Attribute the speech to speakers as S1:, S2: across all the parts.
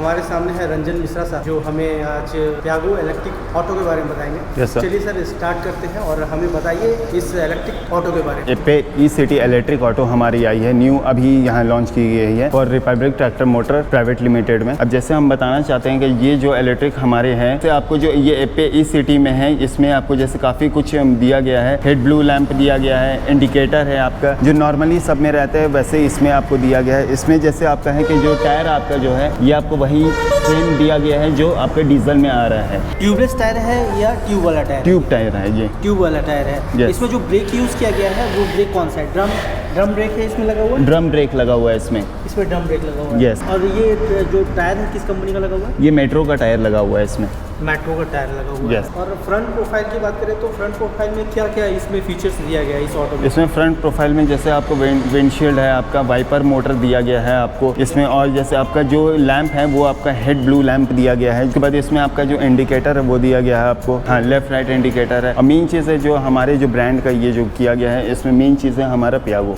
S1: हमारे सामने है रंजन मिश्रा साहब, जो हमें आज टियागो इलेक्ट्रिक ऑटो के बारे में बताएंगे। चलिए सर स्टार्ट करते हैं और हमें बताइए इस इलेक्ट्रिक ऑटो के बारे में।
S2: एप्पे ई-सिटी इलेक्ट्रिक ऑटो हमारी आई है, न्यू अभी यहाँ लॉन्च की गई है और Republic tractor motor private limited में। अब जैसे हम बताना चाहते हैं कि ये जो इलेक्ट्रिक हमारे हैं, तो आपको जो ये एप्पे ई-सिटी में है, इसमें आपको जैसे काफ़ी कुछ दिया गया है। हेड ब्लू लैंप दिया गया है, इंडिकेटर है आपका जो नॉर्मली सब में रहता है, वैसे इसमें आपको दिया गया है। इसमें जैसे आपका है कि जो टायर आपका जो है ये आपको वही सेम दिया गया है जो आपके डीजल में आ रहा है।
S1: ट्यूबलेस टायर है या ट्यूब वाला टायर?
S2: ट्यूब टायर है, ये
S1: ट्यूब वाला टायर है।
S2: yes.
S1: इसमें जो ब्रेक यूज़ किया गया है वो ब्रेक कौन सा है? ड्रम ब्रेक है इसमें लगा हुआ है?
S2: ड्रम ब्रेक लगा हुआ है इसमें
S1: ड्रम ब्रेक लगा हुआ है।
S2: yes.
S1: और ये जो टायर है किस कंपनी का लगा हुआ है?
S2: ये मेट्रो का टायर लगा हुआ है इसमें।
S1: मेट्रो का टायर लगा हुआ
S2: yes.
S1: है। और फ्रंट प्रोफाइल की बात करें तो फ्रंट प्रोफाइल में क्या क्या इसमें फीचर्स दिया गया है इस ऑटो में?
S2: इसमें फ्रंट प्रोफाइल में जैसे आपको विंडशील्ड है, आपका वाइपर मोटर दिया गया है आपको इसमें, और जैसे आपका जो लैंप है वो आपका हेड ब्लू लैंप दिया गया है। उसके बाद इसमें आपका जो इंडिकेटर है वो दिया गया है आपको, हाँ लेफ्ट राइट इंडिकेटर है। और मेन चीज़ है जो हमारे जो ब्रांड का ये जो किया गया है, इसमें मेन चीज़ है हमारा टियागो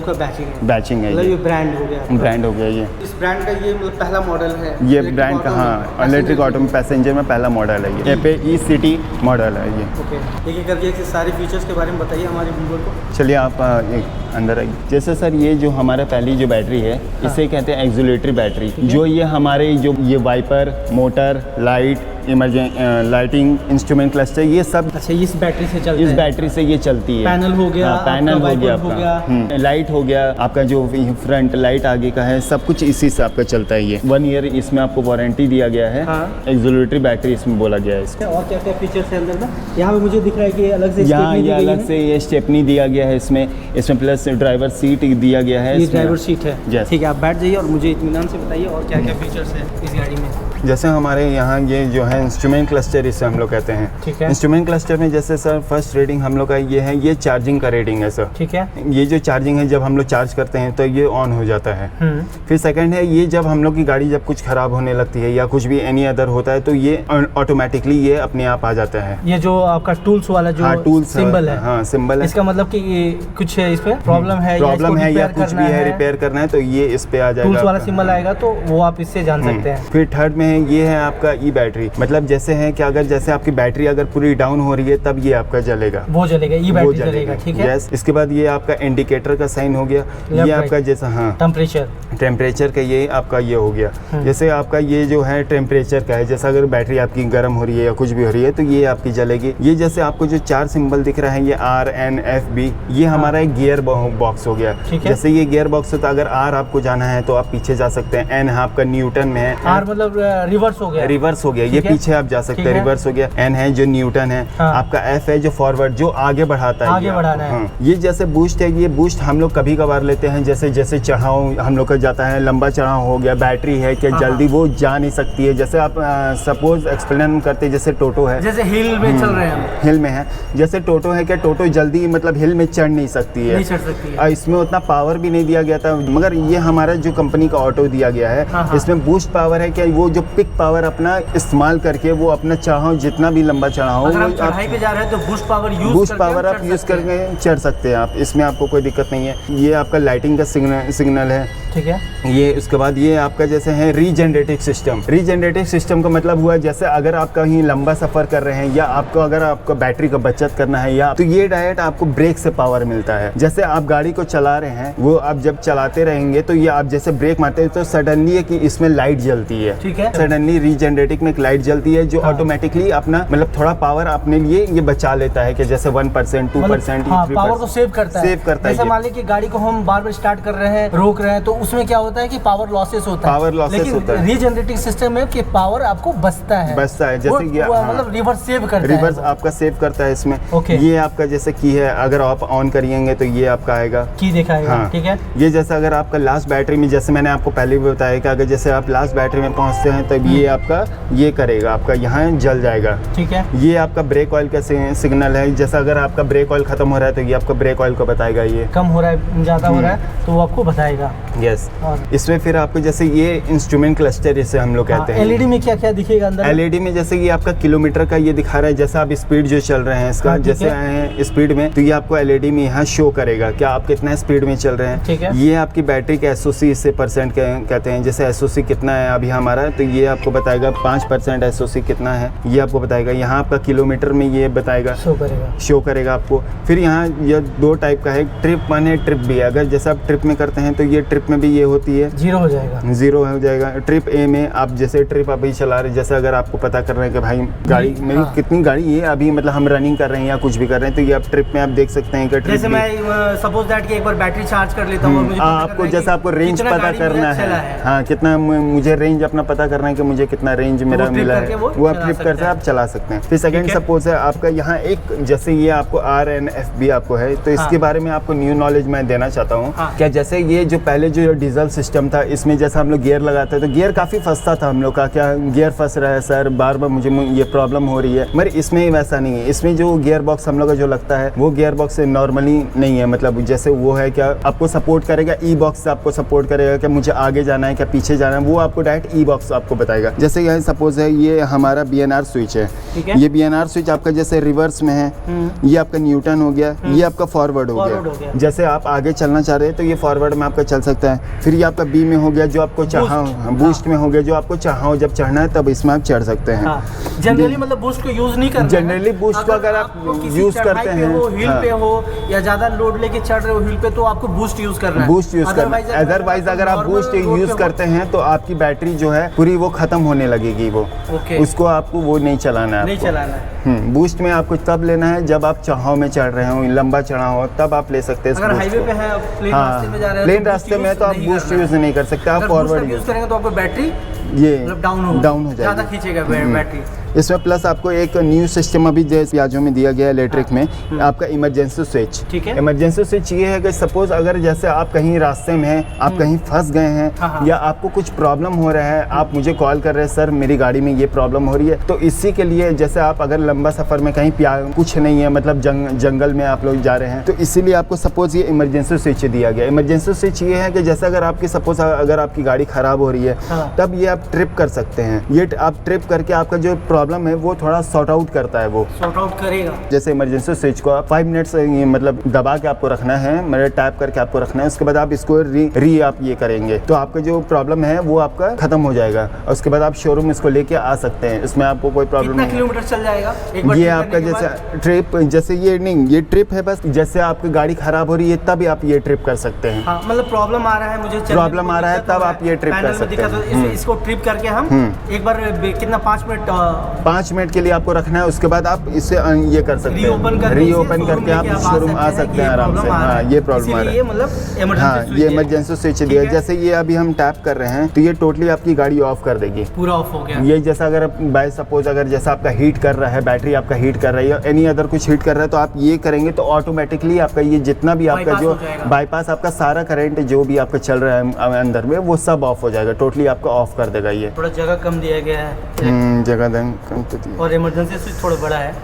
S1: का
S2: बैचिंग है,
S1: ये ब्रांड हो गया,
S2: ब्रांड हो गया। ये
S1: इस ब्रांड का ये मतलब पहला मॉडल है
S2: ये ब्रांड का, हाँ इलेक्ट्रिक ऑटो में पैसेंजर में पहला मॉडल है ये एप्पे ई-सिटी मॉडल है ये।
S1: ओके, एक करके सारे फीचर्स के बारे में बताइए हमारे व्यूअर को।
S2: चलिए आप एक अंदर आइए। जैसे सर ये जो हमारा पहली जो बैटरी है, इसे कहते हैं एक्सिलरेटरी बैटरी। जो ये हमारे जो ये wiper motor light lighting instrument cluster ये सब
S1: अच्छा इस बैटरी से चलता है?
S2: इस बैटरी से ये चलती है।
S1: पैनल हो गया,
S2: पैनल हो गया आपका, लाइट हो गया आपका, जो फ्रंट लाइट आगे का है सब कुछ इसी से आपका चलता है। ये 1 ईयर इसमें आपको वारंटी दिया गया है। एक्सिलरेटरी बैटरी इसमें बोला गया है इसका।
S1: और क्या क्या फीचर्स है अंदर में? यहाँ पे मुझे दिख रहा है कि अलग से
S2: यहाँ ये अलग से ये स्टेपनी दिया गया है इसमें प्लस ड्राइवर सीट दिया गया है।
S1: ये ड्राइवर सीट है, ठीक है। आप बैठ जाइए और मुझे इत्मीनान से बताइए और क्या क्या फीचर्स है इस गाड़ी में।
S2: जैसे हमारे यहाँ ये जो है इंस्ट्रूमेंट क्लस्टर इसे हम लोग कहते हैं,
S1: ठीक है।
S2: इंस्ट्रूमेंट क्लस्टर में जैसे सर फर्स्ट रीडिंग हम लोग का ये है, ये चार्जिंग का रीडिंग है सर, ठीक है। ये जो चार्जिंग है जब हम लोग चार्ज करते हैं तो ये ऑन हो जाता है। फिर सेकंड है ये जब हम लोग की गाड़ी जब कुछ खराब होने लगती है या कुछ भी एनी अदर होता है तो ये ऑटोमेटिकली ये अपने आप आ जाता है।
S1: ये जो आपका टूल्स वाला जो
S2: टूल्स
S1: सिंबल है,
S2: हाँ सिंबल है,
S1: इसका मतलब कि कुछ इस पे प्रॉब्लम है
S2: या कुछ भी है रिपेयर करना है तो ये इस पे आ जाएगा,
S1: टूल्स वाला सिंबल आएगा तो वो आप इससे जान सकते हैं।
S2: फिर थर्ड में है ये है आपका ई बैटरी, मतलब जैसे है कि अगर जैसे आपकी बैटरी अगर पूरी डाउन हो रही है तब ये आपका जलेगा,
S1: वो जलेगा, ई बैटरी जलेगा, ठीक है।
S2: यस। इसके बाद ये आपका इंडिकेटर का साइन हो गया, ये आपका जैसा हाँ टेम्परेचर का ये आपका ये हो गया। जैसे आपका ये जो है टेम्परेचर का है, जैसा अगर बैटरी आपकी गर्म हो रही है या कुछ भी हो रही है तो ये आपकी जलेगी। ये जैसे आपको जो 4 सिंबल दिख रहा है ये RNFB, ये हमारा एक गियर बॉक्स हो गया। जैसे ये गियर बॉक्स होता है, अगर R आपको जाना है तो आप पीछे जा सकते हैं, N आपका न्यूटन में है,
S1: R मतलब रिवर्स हो गया,
S2: ये पीछे आप जा सकते हैं, रिवर्स हो गया। N है जो न्यूटन है, आपका F है जो फॉरवर्ड जो आगे बढ़ाता है,
S1: आगे बढ़ाना है।
S2: ये जैसे बूस्ट है, ये बूस्ट हम लोग कभी कभार लेते हैं, जैसे जैसे चढ़ाव हम लोग का जाता है, लंबा चढ़ाव हो गया, बैटरी है कि जल्दी वो जा नहीं सकती है। जैसे आप सपोज एक्सप्लेन करते हैं, जैसे टोटो है,
S1: जैसे हिल में चल रहे हैं,
S2: हिल में है, जैसे टोटो है कि टोटो जल्दी मतलब हिल में चढ़ नहीं सकती है, इसमें उतना पावर भी नहीं दिया गया था। मगर ये हमारा जो कंपनी का ऑटो दिया गया है, इसमें बूस्ट पावर है कि वो जो पिक पावर अपना इस्तेमाल करके वो अपना चाहो जितना भी लंबा चढ़ाओ,
S1: अगर आप चढ़ाई पे जा रहे हैं तो बूस्ट पावर
S2: आप यूज करके चढ़ सकते हैं आप, इसमें आपको कोई दिक्कत नहीं है। ये आपका लाइटिंग का सिग्नल है,
S1: ठीक है।
S2: ये उसके बाद ये आपका जैसे है रीजनरेटिव सिस्टम का मतलब हुआ जैसे अगर आप कहीं लंबा सफर कर रहे हैं या आपको अगर आपको बैटरी का बचत करना है या तो ये डायरेक्ट आपको ब्रेक से पावर मिलता है। जैसे आप गाड़ी को चला रहे हैं, वो आप जब चलाते रहेंगे तो ये आप जैसे ब्रेक मारते हैं तो सडनली है कि इसमें लाइट जलती है, ठीक है। सडनली रीजनरेटिव में एक लाइट जलती है जो ऑटोमेटिकली अपना मतलब थोड़ा पावर अपने लिए ये बचा लेता है कि जैसे 1% 2%
S1: पावर को सेव करता है। जैसे मान लीजिए गाड़ी को हम बार बार स्टार्ट कर रहे हैं, रोक रहे हैं, तो उसमें क्या होता है कि पावर लॉसेस होता है, लेकिन रीजनरेटिंग सिस्टम में कि पावर आपको बचता है जैसे मतलब रिवर्स सेव करता है, रिवर्स आपका सेव करता है इसमें। ये आपका जैसे की है, अगर आप ऑन करिएंगे तो ये आपका आएगा, की दिखाएगा, ठीक है। ये जैसे अगर आपका लास्ट बैटरी में, जैसे मैंने आपको पहले भी बताया कि अगर जैसे आप लास्ट बैटरी में पहुंचते हैं
S2: तब ये आपका ये करेगा, आपका यहाँ जल जाएगा।
S1: ठीक है।
S2: ये आपका ब्रेक ऑयल का सिग्नल है, जैसा अगर आपका ब्रेक ऑयल खत्म हो रहा है तो ये आपका ब्रेक ऑयल को बताएगा, ये
S1: कम हो रहा है ज़्यादा हो रहा है तो वो आपको बताएगा।
S2: यस। इसमें फिर आपको जैसे ये इंस्ट्रूमेंट क्लस्टर इसे हम लोग कहते हैं।
S1: एलईडी में क्या क्या दिखेगा अंदर?
S2: एलईडी में जैसे कि आपका किलोमीटर का ये दिखा रहा है, जैसा आप स्पीड जो चल रहे हैं इसका, जैसे आए हैं स्पीड में तो ये आपको एलईडी में यहाँ शो करेगा क्या आप कितना स्पीड में चल रहे हैं।
S1: ठीक है।
S2: ये आपकी बैटरी का एसओसी इससे परसेंट कहते हैं, जैसे एसओसी कितना है अभी हमारा, तो ये आपको बताएगा 5% एसओसी कितना है ये आपको बताएगा। यहाँ आपका किलोमीटर में ये बताएगा, शो करेगा आपको। फिर यहाँ ये 2 टाइप का है, ट्रिप 1 है, ट्रिप बी। अगर जैसे आप ट्रिप में करते हैं तो ये ट्रिप में भी ये होती है,
S1: 0 हो जाएगा,
S2: 0 हो जाएगा। ट्रिप ए में आप जैसे ट्रिप अभी चला रहे, जैसे अगर आपको पता कर रहे हैं कि भाई गाड़ी मेरी कितनी गाड़ी है अभी, मतलब हम रनिंग कर रहे हैं या कुछ भी कर रहे हैं, तो ये आप ट्रिप में आप देख सकते हैं कि ट्रिप
S1: जैसे मैं सपोज दैट कि एक बार बैटरी चार्ज कर लेता हूँ,
S2: आपको जैसे आपको रेंज पता करना है, हाँ कितना मुझे रेंज अपना पता करना है कि मुझे कितना रेंज मेरा मिला है, वो आप ट्रिप करके आप चला सकते हैं। फिर सेकंड सपोज है आपका यहाँ एक, जैसे ये आपको RNFB आपको है, तो इसके बारे में आपको न्यू नॉलेज मैं देना चाहता हूँ। क्या जैसे ये जो पहले जो डीजल सिस्टम था, इसमें जैसे हम लोग गियर लगाते तो गियर काफी फंसता था हम लोग का, क्या गियर फंस रहा है सर, बार बार मुझे ये प्रॉब्लम हो रही है, मगर इसमें वैसा नहीं है। इसमें जो गियर बॉक्स हम लोग का जो लगता है वो गियर बॉक्स नॉर्मली नहीं है, मतलब जैसे वो है क्या आपको सपोर्ट करेगा, ई बॉक्स आपको सपोर्ट करेगा कि मुझे आगे जाना है क्या पीछे जाना है, वो आपको डायरेक्ट ई बॉक्स आपको बताएगा। जैसे यहाँ सपोज है ये हमारा BNR स्विच है, ये BNR स्विच आपका जैसे रिवर्स में है, ये आपका न्यूटन हो गया, ये आपका फॉरवर्ड हो गया। जैसे आप आगे चलना चाह रहे हैं तो ये फॉरवर्ड में आपका चल सकता है। फिर ये आपका बी में हो गया, जो आपको चाहा, बूस्ट में हो गया, जो आपको चाहा जब चढ़ना है तब इसमें आप चढ़ सकते हैं।
S1: जनरली मतलब बूस्ट को यूज नहीं करना,
S2: जनरली बूस्ट को अगर आप यूज करते हैं,
S1: हिल पे हो या ज्यादा लोड लेके चढ़ रहे हो हिल पे, तो आपको बूस्ट यूज करना है,
S2: बूस्ट यूज करना है। अदरवाइज अगर आप बूस्ट यूज करते हैं तो आपकी बैटरी जो है पूरी वो खत्म होने लगेगी, वो उसको आपको वो नहीं चलाना है,
S1: नहीं चलाना है।
S2: बूस्ट में आपको तब लेना है जब आप चढ़ाव में चढ़ रहे हो, लंबा चढ़ाव हो, तब आप ले सकते हैं।
S1: अगर हाईवे पे है, प्लेन रास्ते में जा रहे हैं,
S2: प्लेन रास्ते में तो आप बूस्ट यूज नहीं कर सकते, आप फॉरवर्ड
S1: यूज करेंगे तो आपको बैटरी
S2: ये
S1: डाउन हो
S2: जाएगी,
S1: ज़्यादा खींचेगा बैटरी।
S2: इसमें प्लस आपको एक न्यू सिस्टम अभी जैसे पियाजो में दिया गया है इलेक्ट्रिक में, आपका इमरजेंसी स्विच।
S1: ठीक है।
S2: इमरजेंसी स्विच ये है कि सपोज अगर जैसे आप कहीं रास्ते में हैं, आप कहीं फंस गए हैं या आपको कुछ प्रॉब्लम हो रहा है, आप मुझे कॉल कर रहे हैं सर मेरी गाड़ी में ये प्रॉब्लम हो रही है, तो इसी के लिए जैसे आप अगर लंबा सफ़र में कहीं कुछ नहीं है, मतलब जंगल में आप लोग जा रहे हैं, तो इसीलिए आपको सपोज ये इमरजेंसी स्विच दिया गया। इमरजेंसी स्विच ये है कि जैसे अगर आपकी सपोज अगर आपकी गाड़ी खराब हो रही है, तब ये आप ट्रिप कर सकते हैं। ये आप ट्रिप करके आपका जो प्रॉब्लम है वो थोड़ा सॉर्ट आउट करता है, वो
S1: सॉर्ट आउट करेगा।
S2: जैसे इमरजेंसी स्विच को आप 5 मिनट्स मतलब दबा के आपको रखना है, मतलब टैप करके आपको रखना है, उसके बाद आप इसको री आप ये करेंगे तो आपका जो प्रॉब्लम है वो आपका खत्म हो जाएगा, और उसके बाद आप शोरूम इसको लेके आ सकते हैं, इसमें आपको कोई प्रॉब्लम नहीं।
S1: किलोमीटर चल जाएगा
S2: ये आपका जैसे ट्रिप, जैसे ये नहीं, ये ट्रिप है बस, जैसे आपकी गाड़ी खराब हो रही है तब आप ये ट्रिप कर सकते हैं।
S1: मतलब प्रॉब्लम आ रहा है, मुझे
S2: प्रॉब्लम आ रहा है तब आप ये ट्रिप कर सकते हैं।
S1: इसको ट्रिप करके हम एक बार कितना 5
S2: मिनट के लिए आपको रखना है, उसके बाद आप इसे ये कर सकते हैं, रीओपन करके आप शोरूम आ सकते हैं आराम से। हाँ ये प्रॉब्लम आ रहा है,
S1: मतलब
S2: हाँ ये इमरजेंसी स्विच दिया। जैसे ये अभी हम टैप कर रहे हैं तो ये टोटली आपकी गाड़ी ऑफ कर देगी,
S1: पूरा ऑफ हो गया।
S2: ये जैसा अगर बाय सपोज अगर जैसा आपका हीट कर रहा है, बैटरी आपका हीट कर रही है, एनी अदर कुछ हीट कर रहा है, तो आप ये करेंगे तो ऑटोमेटिकली आपका ये जितना भी आपका जो बाईपास आपका सारा करंट जो भी आपका चल रहा है अंदर में वो सब ऑफ हो जाएगा, टोटली आपका ऑफ कर देगा। ये
S1: थोड़ा जगह कम दिया गया है,
S2: जगह कम तो दी,
S1: और इमरजेंसी स्विच थोड़ा बड़ा है,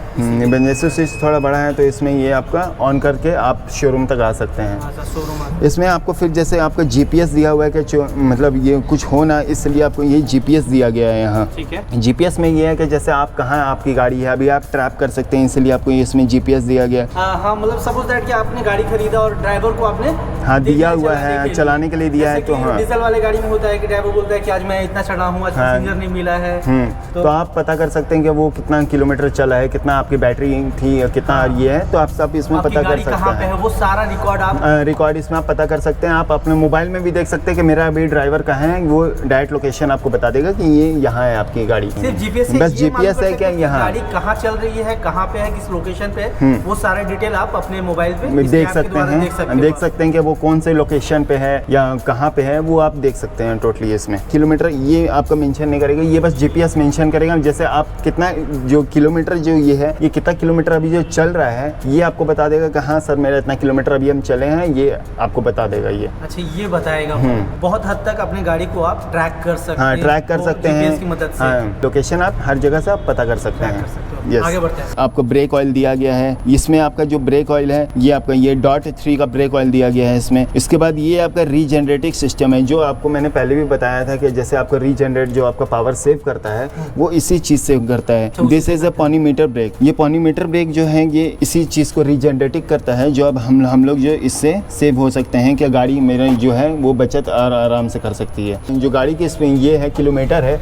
S2: इमरजेंसी स्विच थोड़ा बड़ा है, तो इसमें ये आपका ऑन करके आप शोरूम तक आ सकते हैं। इसमें आपको फिर जैसे आपका GPS दिया हुआ है कि मतलब ये कुछ हो ना, इसलिए आपको ये GPS दिया गया है यहाँ।
S1: ठीक है।
S2: GPS में ये है कि जैसे आप कहाँ आपकी गाड़ी है अभी आप ट्रैप कर सकते हैं, इसलिए आपको इसमें GPS दिया गया है।
S1: हाँ मतलब सपोज दैट कि आपने गाड़ी खरीदा और ड्राइवर को आपने
S2: हाँ दिया हुआ है चलाने के लिए दिया है, तो हाँ
S1: डीजल वाले गाड़ी में होता है कि ड्राइवर बोलता है कि आज मैं इतना चढ़ा हूँ, आज पैसेंजर नहीं मिला है,
S2: तो आप पता कर सकते हैं कि वो कितना किलोमीटर चला है, कितना आपकी बैटरी थी, कितना ये है, तो आप सब इसमें पता कर सकते हैं।
S1: वो सारा
S2: रिकॉर्ड इसमें आप पता कर सकते हैं। आप अपने मोबाइल में भी देख सकते हैं कि मेरा अभी ड्राइवर कहाँ है, वो डायरेक्ट लोकेशन आपको बता देगा कि ये यहाँ है आपकी गाड़ी।
S1: सिर्फ जीपीएस,
S2: बस जीपीएस है क्या यहाँ
S1: गाड़ी कहाँ चल रही है, कहाँ पे है, किस लोकेशन पे, वो सारे डिटेल आप अपने मोबाइल पे
S2: देख सकते हैं। देख सकते हैं कि वो कौन से लोकेशन पे है या कहाँ पे है, वो आप देख सकते हैं टोटली। इसमें किलोमीटर ये आपका मेंशन नहीं करेगा, ये बस जीपीएस मेंशन करेगा, जैसे आप कितना जो किलोमीटर जो ये है ये कितना किलोमीटर अभी जो चल रहा है ये आपको बता देगा कि हाँ सर मेरा इतना किलोमीटर अभी हम चले हैं, ये आपको बता देगा ये।
S1: अच्छा, ये बताएगा। बहुत हद तक अपनी गाड़ी को आप ट्रैक कर सकते हैं।
S2: हाँ, ट्रैक कर सकते हैं
S1: की मदद से।
S2: हाँ, लोकेशन आप हर जगह से आप पता कर सकते हैं।
S1: Yes. आगे बढ़ते हैं।
S2: आपको ब्रेक ऑयल दिया गया है, इसमें आपका जो ब्रेक ऑयल है ये आपका ये .3 का ब्रेक ऑयल दिया गया है इसमें। इसके बाद ये आपका रीजनरेटिव सिस्टम है, जो आपको मैंने पहले भी बताया था कि जैसे आपका रीजनरेट जो आपका पावर सेव करता है वो इसी चीज़ से करता है। This is a ponymeter brake. ये पॉनीमीटर ब्रेक जो है ये इसी चीज़ को रीजनरेटिव करता है, जो अब हम लोग जो इससे सेव हो सकते हैं कि गाड़ी मेरा जो है वो बचत आराम से कर सकती है। जो गाड़ी की इसमें ये है किलोमीटर है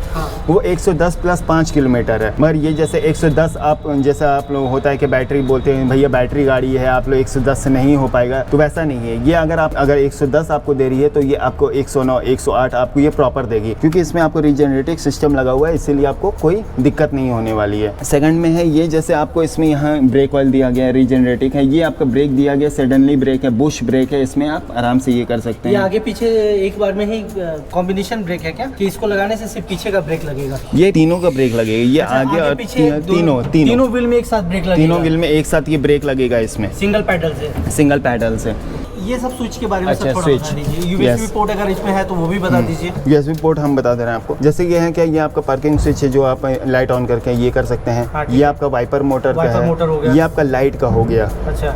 S2: वो 110 + 5 किलोमीटर है। मगर ये जैसे 110 आप जैसा आप लोग होता है कि बैटरी बोलते हैं भैया बैटरी गाड़ी है आप लोग 110 से नहीं हो पाएगा, तो वैसा नहीं है। ये अगर 110 आपको दे रही है तो ये आपको 109 108 आपको ये प्रॉपर देगी, क्योंकि इसमें आपको रीजनरेटिव सिस्टम लगा हुआ है, इसीलिए आपको कोई दिक्कत नहीं होने वाली है। सेकंड में है ये जैसे आपको इसमें यहाँ ब्रेक ऑयल दिया गया है, रीजनरेटिव है, ये आपका ब्रेक दिया गया सडनली ब्रेक है, बुश ब्रेक है, इसमें आप आराम से ये कर सकते हैं।
S1: ये आगे पीछे एक बार में ही कॉम्बिनेशन ब्रेक है क्या, कि इसको लगाने से सिर्फ पीछे का ब्रेक लगेगा?
S2: ये तीनों का ब्रेक लगेगा, ये आगे और
S1: तीनों व्हील में एक साथ ब्रेक लगेगा।
S2: तीनों व्हील में एक साथ ये ब्रेक लगेगा इसमें,
S1: सिंगल पैडल से। ये सब स्विच के बारे में
S2: अच्छा,
S1: थोड़ा बता दीजिए। यूएसबी पोर्ट अगर इसमें है तो वो भी बता दीजिए।
S2: यूएसबी पोर्ट हम बता दे रहे हैं आपको। जैसे ये है क्या, ये आपका पार्किंग स्विच है जो आप लाइट ऑन करके ये कर सकते हैं।
S1: हाँ,
S2: ये आपका वाइपर मोटर का है, ये आपका लाइट का हो गया।
S1: अच्छा,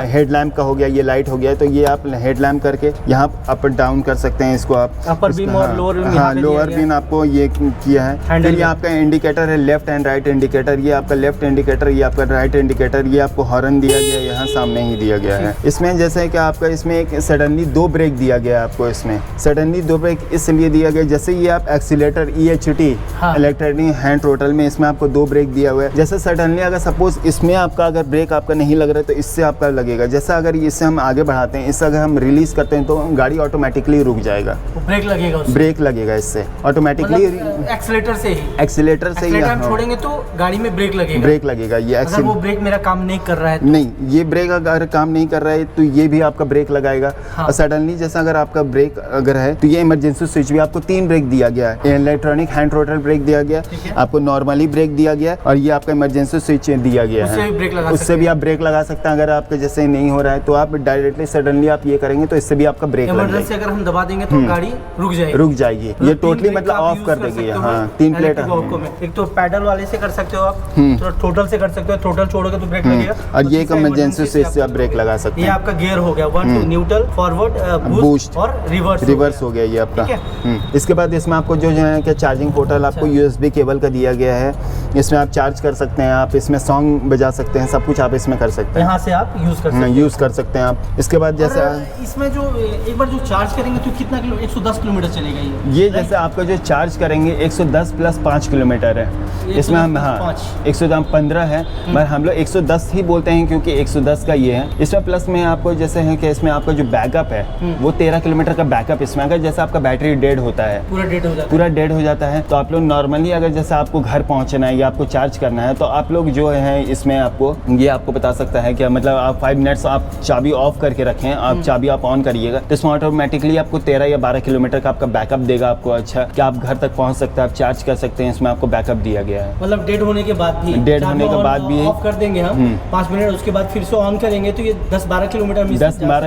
S2: हेडलैम्प का हो गया, ये लाइट हो गया। तो ये आप हेडलैम्प करके यहाँ अप डाउन कर सकते हैं इसको आप।
S1: अपर बीम और लोअर बीम।
S2: हाँ, लोअर बीम आपको ये किया है। फिर ये आपका इंडिकेटर है, लेफ्ट एंड राइट इंडिकेटर। ये आपका लेफ्ट इंडिकेटर, ये आपका राइट इंडिकेटर। ये आपको हॉर्न दिया गया है, यहाँ सामने ही दिया गया है। इसमें जैसे कि आपका इसमें एक सडनली 2 ब्रेक दिया गया है आपको। इसमें सडनली 2 ब्रेक इसलिए दिया गया जैसे ये आप accelerator EHT electronic hand throttle में इसमें आपको 2 ब्रेक दिया हुआ है। जैसे सडनली अगर सपोज इसमें आपका अगर ब्रेक आपका नहीं लग रहा है तो इससे आपका लगेगा। जैसा अगर इससे हम आगे बढ़ाते हैं, इससे अगर हम रिलीज करते हैं तो गाड़ी ऑटोमेटिकली रुक जाएगा, ब्रेक लगेगा इससे ऑटोमेटिकली। एक्सीलेटर से ही
S1: हम छोड़ेंगे तो गाड़ी में ब्रेक लगेगा।
S2: ये
S1: अगर वो ब्रेक मेरा काम नहीं कर रहा है तो?
S2: नहीं, ये ब्रेक अगर काम नहीं कर रहा है तो ये भी आपका ब्रेक लगाएगा। और सडनली जैसा अगर आपका ब्रेक अगर है तो ये इमरजेंसी स्विच भी आपको 3 ब्रेक दिया गया है। इलेक्ट्रॉनिक हैंड थ्रोटल ब्रेक दिया गया, आपको नॉर्मली ब्रेक दिया गया, और ये आपका इमरजेंसी स्विच दिया गया है। उससे भी आप ब्रेक लगा सकते हैं। अगर आपके जैसे नहीं हो रहा है तो आप डायरेक्टली सडनली आप ये करेंगे तो इससे भी आपका ब्रेक
S1: इमरजेंसी अगर हम दबा देंगे तो गाड़ी रुक जाएगी।
S2: ये टोटली मतलब ऑफ कर देगी। हाँ, 3 प्लेट।
S1: एक तो पैडल वाले से कर सकते हो आप, थ्रोटल से कर सकते हो। थ्रोटल छोड़ोगे तो ब्रेक लगेगा,
S2: और ये इमरजेंसी स्विच से आप ब्रेक लगा सकते हैं।
S1: ये आपका गियर हो गया 1 2 न्यूट्रल, फॉरवर्ड, बूस्ट और रिवर्स हो
S2: गया ये आपका। इसके बाद इसमें आपको जो है कि चार्जिंग पोर्टल आपको USB केबल का दिया गया है। इसमें आप चार्ज कर सकते हैं, आप इसमें सॉन्ग बजा सकते हैं, सब कुछ आप इसमें कर सकते हैं।
S1: यहाँ से आप यूज कर सकते
S2: हैं आप। इसके बाद जैसे
S1: इसमें जो एक बार जो चार्ज करेंगे तो कितना 110 किलोमीटर चलेगा
S2: ये जैसे आपका जो चार्ज करेंगे 110 + 5 किलोमीटर है इसमें। हम 115 है, मगर हम लोग 110 ही बोलते हैं क्योंकि 110 का ये है। इसमें प्लस में आपको जैसे है कि इसमें आपका जो बैकअप है वो 13 किलोमीटर का बैकअप इसमें। अगर जैसे आपका बैटरी डेड होता है, पूरा डेड हो जाता है, तो आप लोग नॉर्मली अगर जैसे आपको घर पहुंचना है या आपको चार्ज करना है तो आप लोग जो है इसमें आपको बता सकता है कि मतलब आप 5 मिनट्स आप चाबी ऑफ करके रखें, आप चाबी आप ऑन करिएगा तो इसमें ऑटोमेटिकली आपको 13 या 12 किलोमीटर का आपका बैकअप देगा आपको। अच्छा, कि आप घर तक पहुंच सकते हैं, आप चार्ज कर सकते हैं। इसमें आपको बैकअप दिया गया है,
S1: मतलब डेड होने के बाद भी
S2: ऑफ
S1: कर देंगे हम 5 मिनट, उसके बाद फिर से ऑन करेंगे तो ये 10-12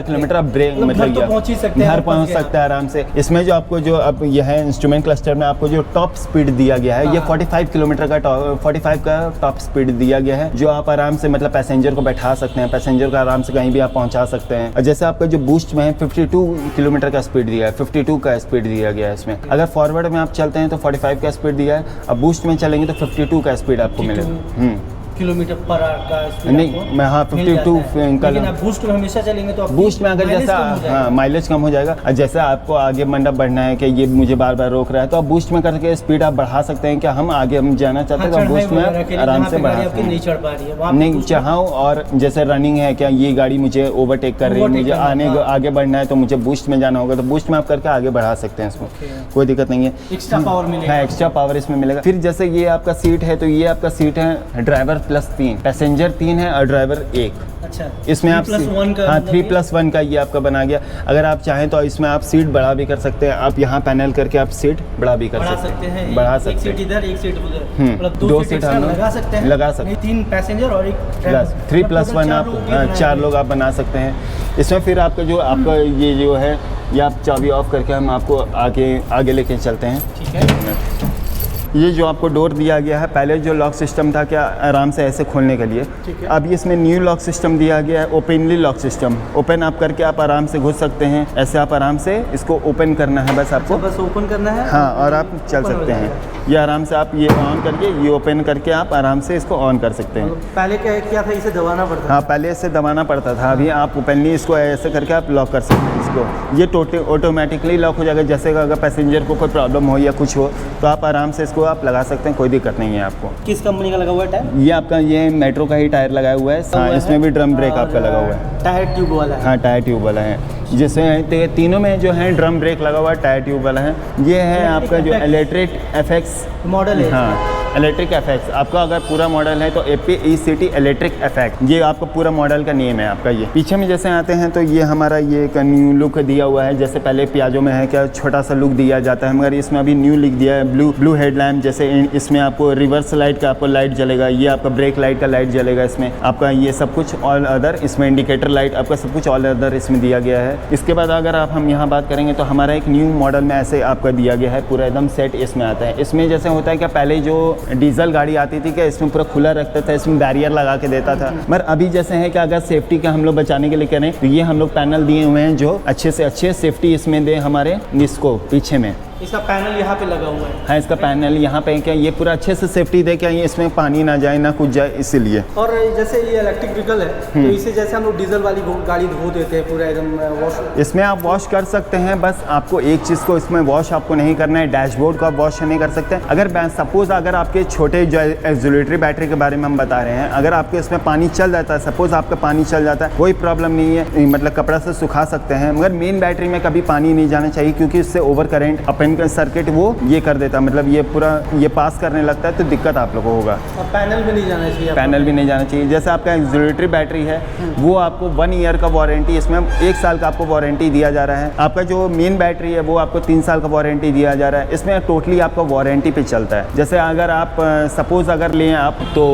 S1: किलोमीटर
S2: आप ब्रेक मतलब
S1: पहुंच ही सकते हैं,
S2: घर पहुंच सकता है आराम से। इसमें जो आपको जो अब यह है इंस्ट्रूमेंट क्लस्टर में आपको जो टॉप स्पीड दिया गया है ये 45 किलोमीटर का 45 का टॉप स्पीड दिया गया है, जो आप आराम से मतलब पैसेंजर को बैठा सकते हैं, पैसेंजर को आराम से कहीं भी आप पहुंचा सकते हैं। और जैसे आपका जो बूस्ट में है 52 किलोमीटर का स्पीड दिया है, 52 का स्पीड दिया गया है इसमें। अगर फॉरवर्ड में आप चलते हैं तो 45 का स्पीड दिया है, अब बूस्ट में चलेंगे तो 52 का स्पीड आपको मिलेगा।
S1: किलोमीटर पर आवर का स्पीड
S2: नहीं, मैं हाँ 52 का।
S1: लेकिन आप बूस्ट में हमेशा चलेंगे तो
S2: बूस्ट में अगर जैसा हाँ माइलेज कम हो जाएगा। और जैसे आपको आगे मंडप बढ़ना है कि ये मुझे बार बार रोक रहा है तो आप बूस्ट में करके स्पीड आप बढ़ा सकते हैं। कि हम आगे हम जाना चाहते हैं तो बूस्ट में आराम से बढ़ा सकते हैं।
S1: नहीं चढ़ पा रही है
S2: नहीं चाहूँ, और जैसे रनिंग है क्या ये गाड़ी मुझे ओवरटेक कर रही है, मुझे आगे बढ़ना है तो मुझे बूस्ट में जाना होगा तो बूस्ट में आप करके आगे बढ़ा सकते हैं। इसमें कोई दिक्कत नहीं है,
S1: एक्स्ट्रा पावर मिलेगा।
S2: हाँ, एक्स्ट्रा पावर इसमें मिलेगा। फिर जैसे ये आपका सीट है तो ये आपका सीट है ड्राइवर +3, पैसेंजर 3 है और ड्राइवर 1।
S1: अच्छा,
S2: इसमें आप
S1: 3+1 का,
S2: हाँ 3+1 का ये आपका बना गया। अगर आप चाहें तो इसमें आप सीट बढ़ा भी कर सकते हैं, आप यहाँ पैनल करके आप सीट बढ़ा भी कर सकते हैं, बढ़ा सकते हैं।
S1: एक सीट इधर, एक सीट उधर, मतलब
S2: 2 सीट हम
S1: लगा सकते हैं,
S2: लगा सकते हैं।
S1: 3 पैसेंजर और 1 ड्राइवर,
S2: 3+1 आप 4 लोग आप बना सकते हैं। इसमें फिर आपका जो आपका ये जो है ये आप चाबी ऑफ करके हम आपको आगे लेके चलते हैं।
S1: ठीक है।
S2: ये जो आपको डोर दिया गया है, पहले जो लॉक सिस्टम था क्या आराम से ऐसे खोलने के लिए, अब इसमें न्यू लॉक सिस्टम दिया गया है, ओपनली लॉक सिस्टम। ओपन आप करके आप आराम से घुस सकते हैं, ऐसे आप आराम से इसको ओपन करना है, बस आपको
S1: बस ओपन करना है।
S2: हाँ, और आप चल सकते हैं। ये आराम से आप ये ऑन करके ये ओपन करके आप आराम से इसको ऑन कर सकते हैं।
S1: पहले क्या था, इसे दबाना पड़ता था?
S2: हाँ, पहले इसे दबाना पड़ता था, अभी आप ओपनली इसको ऐसे करके आप लॉक कर सकते हैं इसको। ये ऑटोमेटिकली लॉक हो जाएगा। जैसे अगर पैसेंजर को कोई प्रॉब्लम हो या कुछ हो तो आप आराम से इसको आप लगा सकते हैं, कोई दिक्कत नहीं है आपको।
S1: किस कंपनी का लगा हुआ है टायर?
S2: ये आपका ये मेट्रो का ही टायर लगाया हुआ है। हाँ, इसमें भी ड्रम ब्रेक आपका लगा हुआ है।
S1: टायर ट्यूब वाला है?
S2: हाँ, टायर ट्यूब वाला है। जैसे तीनों में जो है ड्रम ब्रेक लगा हुआ है, टायर ट्यूब वाला है। ये है आपका जो इलेक्ट्रिक एफएक्स
S1: मॉडल है।
S2: हाँ, इलेक्ट्रिक एफएक्स आपका अगर पूरा मॉडल है तो APECT इलेक्ट्रिक एफेक्ट, ये आपका पूरा मॉडल का नेम है आपका। ये पीछे में जैसे आते हैं तो ये हमारा ये एक न्यू लुक दिया हुआ है। जैसे पहले पियाजो में है क्या छोटा सा लुक दिया जाता है, मगर इसमें अभी न्यू लिख दिया है ब्लू हेडलैम्प। जैसे इसमें आपको रिवर्स लाइट का आपको लाइट जलेगा, ये आपका ब्रेक लाइट का लाइट जलेगा इसमें आपका। ये सब कुछ ऑल अदर इसमें इंडिकेटर लाइट आपका सब कुछ ऑल अदर इसमें दिया गया है। इसके बाद अगर हम यहाँ बात करेंगे तो हमारा एक न्यू मॉडल में ऐसे आपका दिया गया है, पूरा एकदम सेट इसमें आता है। इसमें जैसे होता है क्या पहले जो डीजल गाड़ी आती थी क्या इसमें पूरा खुला रखता था, इसमें बैरियर लगा के देता था। मगर अभी जैसे है कि अगर सेफ्टी का हम लोग बचाने के लिए करें तो ये हम लोग पैनल दिए हुए हैं जो अच्छे से अच्छे सेफ्टी इसमें दे हमारे इसको पीछे में।
S1: इसका पैनल यहाँ पे लगा हुआ है।
S2: हाँ, इसका पैनल यहाँ पे क्या ये पूरा अच्छे से सेफ्टी दे क्या ये इसमें पानी ना जाए ना कुछ जाए इसीलिए।
S1: और जैसे ये इलेक्ट्रिक व्हीकल है तो इसे जैसे हम लोग डीजल वाली गाड़ी धो देते हैं पूरा एकदम वॉश, इसमें
S2: आप वॉश कर सकते हैं। बस आपको एक चीज़ को इसमें वॉश आपको नहीं करना है, डैशबोर्ड को आप वॉश नहीं कर सकते। अगर सपोज अगर आपके छोटे जो एक्सिलरेटरी बैटरी के बारे में हम बता रहे हैं, अगर आपके इसमें पानी चल जाता है, सपोज आपका पानी चल जाता है, कोई प्रॉब्लम नहीं है, मतलब कपड़ा से सुखा सकते हैं। मगर मेन बैटरी में कभी पानी नहीं जाना चाहिए क्योंकि इससे ओवर करेंट अपन सर्किट वो ये कर देता, मतलब ये पूरा ये पास करने लगता है तो दिक्कत आप लोगों को होगा।
S1: और पैनल भी नहीं जाना चाहिए,
S2: पैनल भी नहीं जाना चाहिए। जैसे आपका एक्सिलरेटरी बैटरी है वो आपको 1 ईयर का वारंटी, इसमें 1 साल का आपको वारंटी दिया जा रहा है। आपका जो मेन बैटरी है वो आपको 3 साल का वारंटी दिया जा रहा है। इसमें टोटली आपका वारंटी पे चलता है। जैसे अगर आप सपोज अगर लें आप तो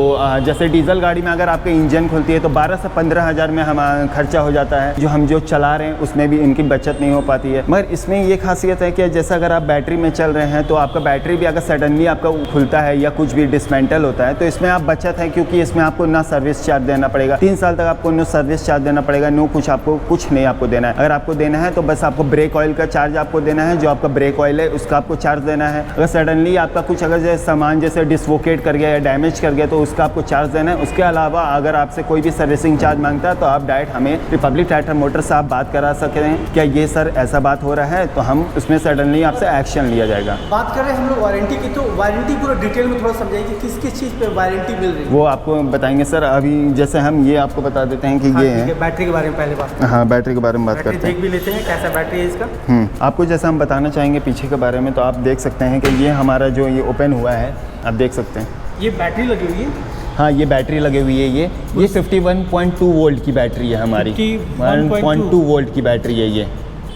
S2: जैसे डीजल गाड़ी में अगर आपके इंजन खुलती है तो 12 से 15 हज़ार में हमारा खर्चा हो जाता है, जो हम जो चला रहे हैं उसमें भी इनकी बचत नहीं हो पाती है। मगर इसमें ये खासियत है कि जैसे अगर आप बैटरी में चल रहे हैं तो आपका बैटरी भी अगर सडनली आपका खुलता है या कुछ भी डिसमेंटल होता है तो इसमें आप बचत है, क्योंकि इसमें आपको ना सर्विस चार्ज देना पड़ेगा। 3 साल तक आपको नो सर्विस चार्ज देना पड़ेगा, नो कुछ आपको कुछ नहीं आपको देना है। अगर आपको देना है तो बस आपको ब्रेक ऑयल का चार्ज आपको देना है, जो आपका ब्रेक ऑयल है उसका आपको चार्ज देना है। अगर सडनली आपका कुछ अगर जैसे सामान जैसे डिसलोकेट कर गया या डैमेज कर गया तो उसका आपको चार्ज देना है। उसके अलावा अगर आपसे कोई भी सर्विसिंग चार्ज मांगता है तो आप डायरेक्ट हमें रिपब्लिक ट्रैक्टर मोटर्स से आप बात करा सकते हैं, क्या ये सर ऐसा बात हो रहा है, तो हम उसमें सडनली आपसे एक्शन लिया जाएगा।
S1: बात कर रहे हैं हम लोग वारंटी की, तो वारंटी पूरा डिटेल में थोड़ा समझाइए कि किस किस चीज़ पे वारंटी मिल रही है।
S2: वो आपको बताएंगे सर। अभी जैसे हम ये आपको बता देते हैं कि
S1: हाँ,
S2: ये है
S1: बैटरी के बारे में पहले बात।
S2: हाँ, बैटरी के बारे में बात करते हैं,
S1: देख भी लेते हैं कैसा बैटरी है इसका।
S2: आपको जैसा हम बताना चाहेंगे पीछे के बारे में, तो आप देख सकते हैं कि ये हमारा जो ये ओपन हुआ है आप देख सकते हैं,
S1: ये बैटरी लगी हुई है।
S2: हाँ, ये बैटरी लगी हुई है। ये 51.2 वोल्ट की बैटरी है हमारी, 1.2 वोल्ट की बैटरी है ये।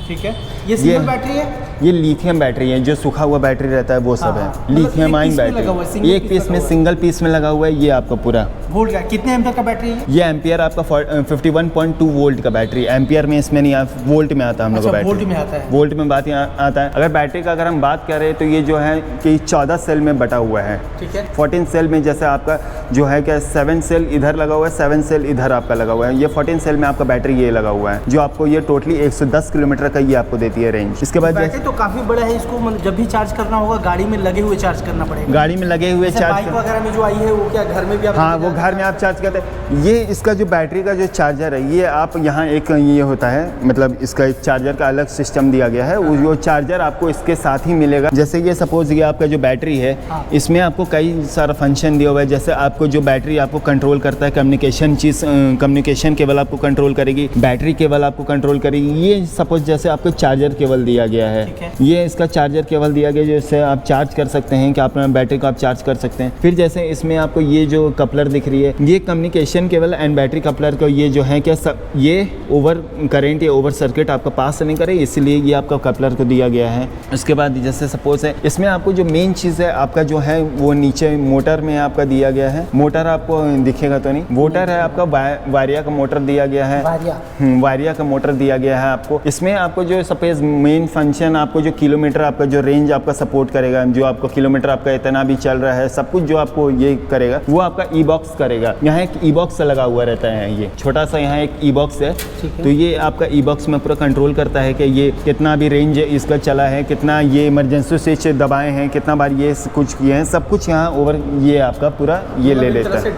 S1: ठीक है, ये सिंगल बैटरी है।
S2: ये लिथियम बैटरी है, जो सूखा हुआ बैटरी रहता है वो सब है लिथियम आयन बैटरी। एक पीस में सिंगल पीस में लगा हुआ है ये आपका पूरा।
S1: वोल्ट का कितने एम्पियर का बैटरी है?
S2: ये एम्पियर आपका 51.2 वोल्ट का बैटरी। एम्पियर में इसमें नहीं वोल्ट में आता है हम लोग का बैटरी।
S1: वोल्ट में आता है,
S2: वोल्ट में बात आता है। अगर बैटरी का अगर हम बात करें तो ये जो है कि 14 सेल में बटा हुआ है।
S1: ठीक है,
S2: 14 सेल में जैसे आपका जो है क्या 7 सेल इधर लगा हुआ है, 7 सेल इधर आपका लगा हुआ है। ये 14 सेल में आपका बैटरी ये लगा हुआ है, जो आपको ये टोटली 110 किलोमीटर का ये आपको देती है रेंज। इसके बाद
S1: बैटरी तो काफी बड़ा है, इसको मतलब जब भी चार्ज करना होगा गाड़ी में लगे हुए चार्ज करना पड़ेगा।
S2: गाड़ी में लगे हुए चार्ज,
S1: बाइक वगैरह में जो आई है वो क्या घर में भी आप?
S2: हाँ, वो घर में आप चार्ज करते हैं। ये इसका जो बैटरी का जो चार्जर है ये आप यहाँ एक ये होता है, मतलब इसका एक चार्जर का अलग सिस्टम दिया गया है। वो चार्जर आपको इसके साथ ही मिलेगा। जैसे ये सपोज ये आपका जो बैटरी है,
S1: हाँ,
S2: इसमें आपको कई सारा फंक्शन दिया हुआ है। जैसे आपको जो बैटरी आपको कंट्रोल करता है, कम्युनिकेशन केवल आपको कंट्रोल करेगी, बैटरी केवल आपको कंट्रोल करेगी। ये सपोज जैसे आपको चार्जर चार्जर केबल दिया गया है। ये इसका चार्जर केबल दिया गया जिससे आप चार्ज कर सकते हैं कि अपना बैटरी को आप चार्ज कर सकते हैं। फिर जैसे इसमें आपको ये जो कपलर दिख रही है, ये communication cable and battery coupler को ये जो है क्या ये ओवर करेंट या ओवर सर्किट आपका पास नहीं करे, इसलिए ये आपका कपलर को दिया गया है। उसके बाद जैसे सपोज है इसमें आपको जो मेन चीज़ है आपका जो है वो नीचे मोटर में आपका दिया गया है। मोटर आपको दिखेगा तो नहीं, मोटर है आपका वारिया का मोटर दिया गया है, वारिया का मोटर दिया गया है आपको। इसमें आपको जो सपोज मेन फंक्शन आपको जो किलोमीटर आपका जो रेंज आपका सपोर्ट करेगा, जो आपको किलोमीटर आपका इतना भी चल रहा है सब कुछ जो आपको ये करेगा वो आपका ई बॉक्स करेगा। यहाँ एक ई बॉक्स लगा हुआ रहता है, ये छोटा सा यहाँ एक ई बॉक्स है, तो ये आपका ई बॉक्स में पूरा कंट्रोल करता है कि ये कितना भी रेंज इसका चला है, कितना ये इमरजेंसी स्विच दबाए हैं, कितना बार ये कुछ किए हैं, सब कुछ यहाँ ओवर ये आपका पूरा ये ले लेता है।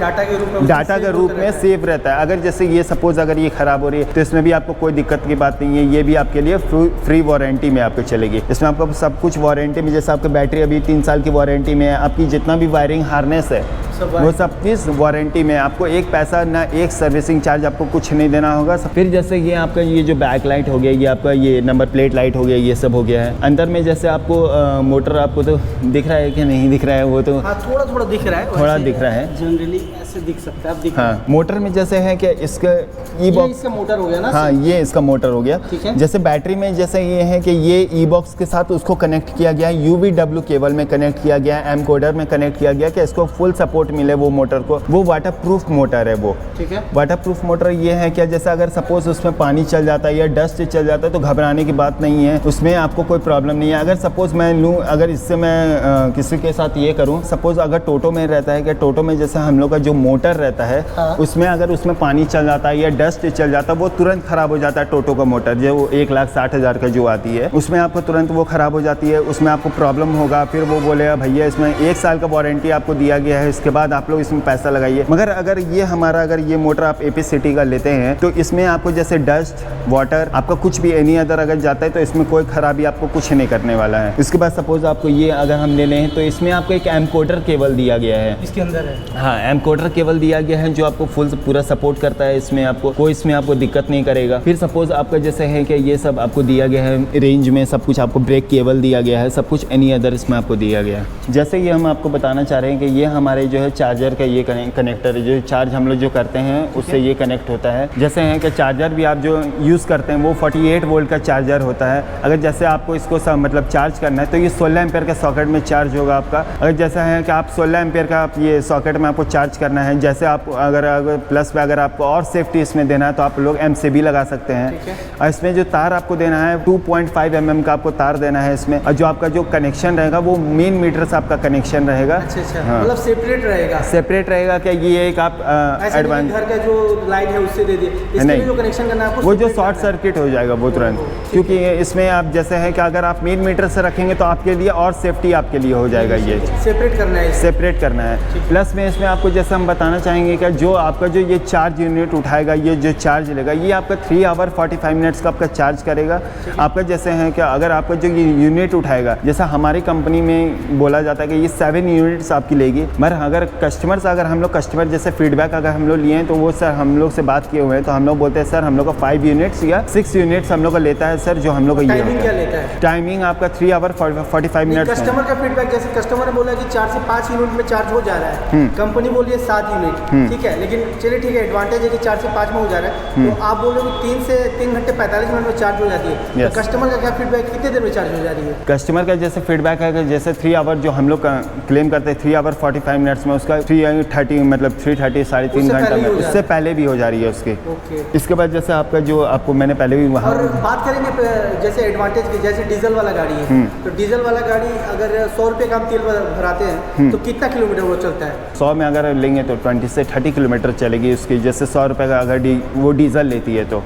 S2: डाटा के रूप में सेव रहता है। अगर जैसे ये सपोज अगर ये खराब हो रही है तो इसमें भी आपको कोई दिक्कत की बात नहीं है, ये भी आपके लिए फ्री वारंटी में आपको चलेगी। इसमें आपको सब कुछ वारंटी में, जैसे आपका बैटरी अभी 3 साल की वारंटी में है, आपकी जितना भी वायरिंग हार्नेस है वो सब चीज़ वारंटी में, आपको एक पैसा ना एक सर्विसिंग चार्ज आपको कुछ नहीं देना होगा। फिर जैसे ये आपका ये जो बैक लाइट हो गया, ये आपका ये नंबर प्लेट लाइट हो गया, ये सब हो गया है। अंदर में जैसे आपको मोटर आपको तो दिख रहा है कि नहीं दिख रहा है, वो तो
S1: थोड़ा थोड़ा दिख रहा है,
S2: थोड़ा दिख रहा है,
S1: जनरली ऐसे दिख सकता है।
S2: हाँ, मोटर में जैसे है कि इसका ई बॉक्स,
S1: इसका मोटर हो गया ना,
S2: हाँ ये इसका मोटर हो गया। जैसे बैटरी में जैसे ये है कि ये ई बॉक्स के साथ उसको कनेक्ट किया गया है, UVW केबल में कनेक्ट किया गया है, एम-कोडर में कनेक्ट किया गया कि इसको फुल सपोर्ट मिले वो मोटर को। वो वाटर प्रूफ मोटर है वो, ठीक है। वाटर प्रूफ मोटर ये है क्या, जैसे अगर सपोज उसमें पानी चल जाता है या डस्ट चल जाता है तो घबराने की बात नहीं है, उसमें आपको कोई प्रॉब्लम नहीं है। अगर सपोज मैं लूँ, अगर इससे मैं किसी के साथ ये करूँ, सपोज अगर टोटो में रहता है कि टोटो में जैसे हम लोग का जो मोटर रहता है उसमें अगर उसमें पानी चल जाता है या डस्ट चल जाता है वो तुरंत खराब हो जाता है। टोटो का मोटर जो 1,60,000 का जो आती है उसमें आपको तुरंत वो खराब हो जाती है, उसमें आपको प्रॉब्लम होगा। फिर वो बोलेगा भैया इसमें 1 साल का वारंटी आपको दिया गया है, इसके बाद आप लोग इसमें पैसा लगाइए। मगर अगर ये हमारा अगर ये मोटर आप AP सिटी का लेते हैं तो इसमें आपको जैसे डस्ट वाटर आपका कुछ भी एनी अदर अगर जाता है तो इसमें कोई खराबी आपको कुछ नहीं करने वाला है। इसके बाद सपोज आपको ये अगर हम ले लें तो इसमें आपको एक एम-कोडर केबल दिया गया है,
S1: इसके अंदर है,
S2: हाँ एम-कोडर केबल दिया गया है जो आपको फुल पूरा सपोर्ट करता है। इसमें आपको कोई इसमें आपको दिक्कत नहीं करेगा। फिर सपोज आपका जैसे है कि ये सब आपको दिया गया है रेंज में, सब कुछ आपको ब्रेक केबल दिया गया है, सब कुछ एनी अदर इसमें आपको दिया गया है। जैसे ये हम आपको बताना चाह रहे हैं कि ये हमारे जो है चार्जर का ये कनेक्टर है, जो चार्ज हम लोग जो करते हैं उससे ये कनेक्ट होता है। जैसे है कि चार्जर भी आप जो यूज़ करते हैं वो 48 वोल्ट का चार्जर होता है। अगर जैसे आपको इसको मतलब चार्ज करना है तो ये 16 एम्पेयर के सॉकेट में चार्ज होगा आपका। अगर जैसा है कि आप 16 एम्पेयर का आप ये सॉकेट में आपको चार्ज करना है, जैसे आप अगर प्लस पे अगर आपको और सेफ्टी इसमें देना है तो आप लोग MCB लगा सकते हैं। और इसमें जो तार आपको देना है 2.5 mm का आपको तार देना है इसमें, और जो आपका जो कनेक्शन रहेगा वो मेन मीटर से आपका कनेक्शन रहेगा।
S1: अच्छा, मतलब सेपरेट रहेगा,
S2: सेपरेट रहेगा क्या ये एक आप एडवांस
S1: घर का जो लाइट है उससे दे दिए, इसमें जो कनेक्शन करना है
S2: वो जो शॉर्ट सर्किट हो जाएगा वो तुरंत, क्योंकि इसमें आप जैसे है कि अगर आप मेन मीटर से रखेंगे तो आपके लिए और सेफ्टी आपके लिए हो जाएगा। ये
S1: सेपरेट करना है,
S2: प्लस में इसमें आपको जैसे हम बताना चाहेंगे कि जो आपका जो ये चार्ज यूनिट उठाएगा, ये जो चार्ज लेगा ये आपका 3 आवर 45 मिनट्स का आपका चार्ज करेगा आपका। जैसे है कि अगर आपका जो ये यूनिट उठाएगा, जैसा हमारी कंपनी में बोला जाता है कि ये 7 यूनिट्स आपकी लेगी, मगर अगर कस्टमर हम लोग कस्टमर जैसे फीडबैक अगर हम लोग लिए हैं तो वो सर हम लोग से बात किए हुए हैं तो हम लोग बोलते हैं सर हम लोग का 5 यूनिट्स या 6 यूनिट्स हम लोग का लेता है सर, जो हम लोग का ये
S1: टाइमिंग क्या लेता है?
S2: टाइमिंग आपका 3 आवर 45 मिनट्स।
S1: कस्टमर का फीडबैक, जैसे कस्टमर ने बोला कि 4 से 5 यूनिट में चार्ज हो जा रहा है, कंपनी बोल रही है 7 यूनिट, ठीक है, लेकिन चलिए ठीक है, एडवांटेज है कि 4 से 5 में हो जा रहा है, तो आप बोल रहे हो 3 से 3 घंटे 45 मिनट में चार्ज हो जाती है। तो कस्टमर का क्या फीडबैक, कितने देर में चार्ज हो जा रही है?
S2: कस्टमर का जैसे फीडबैक है कि जैसे 3 आवर जो हम लोग क्लेम करते हैं 3 आवर 45 मिनट्स में, उसका 3:30 मतलब 3:30 साढ़े 3 घंटा में, उससे पहले भी हो जा रही है उसकी। इसके बाद जैसे आपका जो आपको मैंने पहले भी वहाँ
S1: और बात करेंगे जैसे एडवांटेज की, जैसे डीजल वाला गाड़ी है तो डीजल वाला गाड़ी अगर 100 रुपये का हम तेल भराते हैं तो कितना किलोमीटर वो चलता है?
S2: 100 में अगर लेंगे तो 20 से 30 किलोमीटर चलेगी उसकी, जैसे 100 रुपये का अगर वो डीजल लेती है तो।